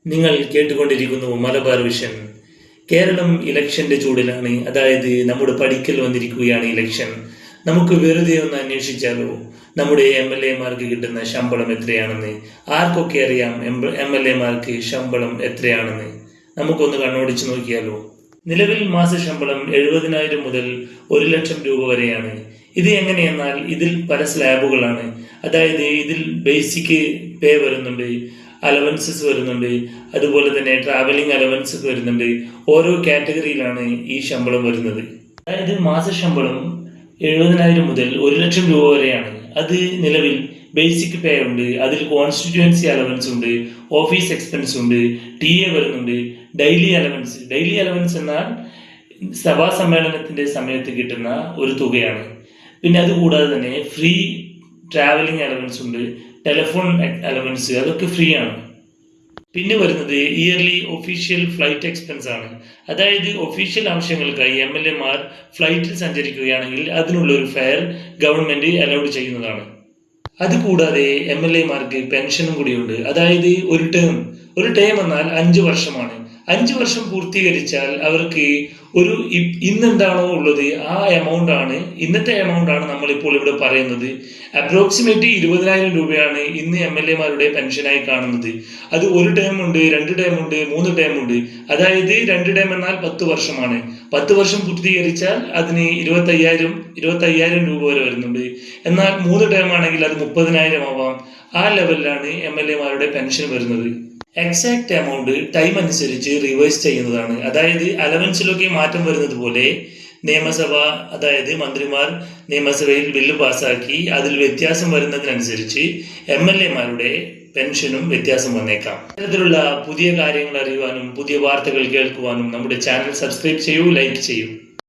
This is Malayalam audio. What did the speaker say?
നിങ്ങൾ കേട്ടുകൊണ്ടിരിക്കുന്നു മലബാർ വിഷൻ. കേരളം ഇലക്ഷന്റെ ചൂടിലാണ്. അതായത് നമ്മുടെ പടിക്കൽ വന്നിരിക്കുകയാണ് ഇലക്ഷൻ. നമുക്ക് വെറുതെ ഒന്ന് അന്വേഷിച്ചാലോ നമ്മുടെ MLA-മാർക്ക് കിട്ടുന്ന ശമ്പളം എത്രയാണെന്ന്? ആർക്കൊക്കെ അറിയാം MLA-മാർക്ക് ശമ്പളം എത്രയാണെന്ന്? നമുക്കൊന്ന് കണ്ണോടിച്ച് നോക്കിയാലോ. നിലവിൽ മാസ ശമ്പളം 70,000 മുതൽ 1,00,000 രൂപ വരെയാണ്. ഇത് എങ്ങനെയെന്നാൽ ഇതിൽ പല സ്ലാബുകളാണ്. അതായത് ഇതിൽ ബേസിക് പേ വരുന്നുണ്ട്, അലവൻസസ് വരുന്നുണ്ട്, അതുപോലെ തന്നെ ട്രാവലിംഗ് അലവൻസ് വരുന്നുണ്ട്. ഓരോ കാറ്റഗറിയിലാണ് ഈ ശമ്പളം വരുന്നത്. അതായത് മാസ ശമ്പളം 70,000 മുതൽ 1,00,000 രൂപ വരെയാണ്. അത് നിലവിൽ ബേസിക് പേ ഉണ്ട്, അതിൽ കോൺസ്റ്റിറ്റ്യുവൻസി അലവൻസ് ഉണ്ട്, ഓഫീസ് എക്സ്പെൻസ് ഉണ്ട്, TA വരുന്നുണ്ട്, ഡെയിലി അലവൻസ്. ഡെയിലി അലവൻസ് എന്നാൽ സഭാ സമ്മേളനത്തിന്റെ സമയത്ത് കിട്ടുന്ന ഒരു തുകയാണ്. പിന്നെ അതുകൂടാതെ തന്നെ ഫ്രീ ട്രാവലിംഗ് അലവൻസ് ഉണ്ട്, ടെലിഫോൺ അലവൻസ്, അതൊക്കെ ഫ്രീ ആണ്. പിന്നെ വരുന്നത് ഇയർലി ഒഫീഷ്യൽ ഫ്ലൈറ്റ് എക്സ്പെൻസ് ആണ്. അതായത് ഒഫീഷ്യൽ ആവശ്യങ്ങൾക്കായി MLA-മാർ ഫ്ലൈറ്റിൽ സഞ്ചരിക്കുകയാണെങ്കിൽ അതിനുള്ള ഒരു ഫെയർ ഗവൺമെന്റ് അലൗഡ് ചെയ്യുന്നതാണ്. അതുകൂടാതെ MLA-മാർക്ക് പെൻഷനും കൂടിയുണ്ട്. അതായത് ഒരു ടേം എന്നാൽ 5 വർഷമാണ്. 5 വർഷം പൂർത്തീകരിച്ചാൽ അവർക്ക് ഇന്നെന്താണോ ഉള്ളത് ആ എമൗണ്ട് ആണ്, ഇന്നത്തെ എമൗണ്ട് ആണ് നമ്മളിപ്പോൾ ഇവിടെ പറയുന്നത്. അപ്രോക്സിമേറ്റ് 20,000 രൂപയാണ് ഇന്ന് MLA-മാരുടെ പെൻഷനായി കാണുന്നത്. അത് ഒരു ടേം ഉണ്ട്, 2 ടേം ഉണ്ട്, 3 ടേം ഉണ്ട്. അതായത് 2 ടേം എന്നാൽ 10 വർഷമാണ്. 10 വർഷം പൂർത്തീകരിച്ചാൽ അതിന് 25,000 രൂപ വരെ വരുന്നുണ്ട്. എന്നാൽ 3 ടേം ആണെങ്കിൽ അത് 30,000 ആവാം. ആ ലെവലിലാണ് MLA-മാരുടെ പെൻഷൻ വരുന്നത്. എക്സാക്ട് എമൗണ്ട് ടൈം അനുസരിച്ച് റിവൈസ് ചെയ്യുന്നതാണ്. അതായത് അലവൻസിലൊക്കെ മാറ്റം വരുന്നത് പോലെ നിയമസഭ, അതായത് മന്ത്രിമാർ നിയമസഭയിൽ ബില്ല് പാസ്സാക്കി അതിൽ വ്യത്യാസം വരുന്നതിനനുസരിച്ച് MLA-മാരുടെ പെൻഷനും വ്യത്യാസം വന്നേക്കാം. ഇത്തരത്തിലുള്ള പുതിയ കാര്യങ്ങൾ അറിയുവാനും പുതിയ വാർത്തകൾ കേൾക്കുവാനും നമ്മുടെ ചാനൽ സബ്സ്ക്രൈബ് ചെയ്യൂ, ലൈക്ക് ചെയ്യൂ.